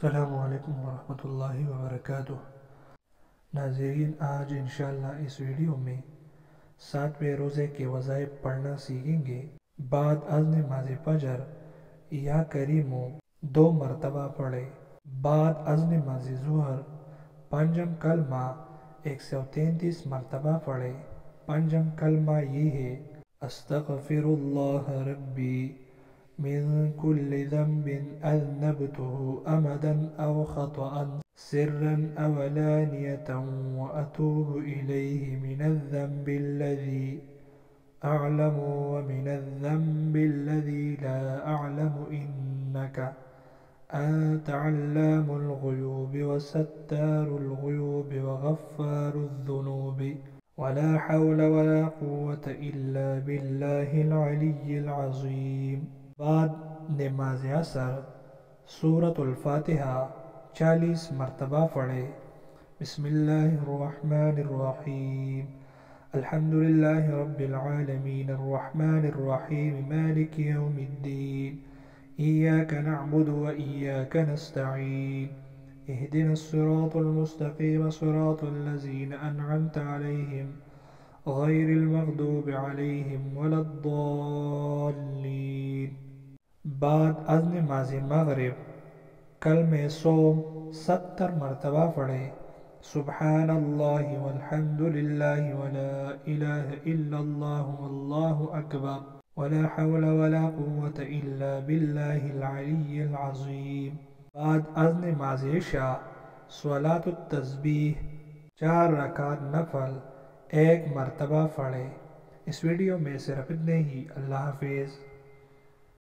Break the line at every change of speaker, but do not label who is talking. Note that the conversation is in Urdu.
السلام علیکم ورحمۃ اللہ وبرکاتہ۔ ناظرین، آج انشاءاللہ اس ویڈیو میں 7ویں روزے کے وظائف پڑھنا سیکھیں گے۔ بعد از نماز فجر یا کریمو 2 مرتبہ پڑھے۔ بعد از نماز ظہر پنجم کلمہ 133 مرتبہ پڑھے۔ پنجم کلمہ یہ ہے: استغفر اللہ ربی من كل ذنب أذنبته أمدا أو خطأ سرا أو علانية وأتوب إليه من الذنب الذي أعلم ومن الذنب الذي لا أعلم إنك أنت علام الغيوب وستار الغيوب وغفار الذنوب ولا حول ولا قوة إلا بالله العلي العظيم۔ بعد نماز عصر سورۃ الفاتحہ 40 مرتبہ پڑھے۔ بسم اللہ الرحمن الرحیم، الحمدللہ رب العالمین الرحمن الرحیم مالک یوم الدین، ایاک نعبد و ایاک نستعین، اہدنا الصراط المستقیم صراط الذین انعمت علیہم غیر المغضوب علیہم ولا الضالین۔ بعد از نماز مغرب کلمہ صوم 70 مرتبہ پڑھے۔ سبحان اللہ والحمد للہ ولا الہ الا اللہ واللہ اکبر ولا حول ولا قوة الا باللہ العلی العظیم۔ بعد از نماز عشاء صلاۃ التسبیح 4 رکعت نفل 1 مرتبہ پڑھے۔ اس ویڈیو میں صرف اتنے ہی۔ اللہ حافظ۔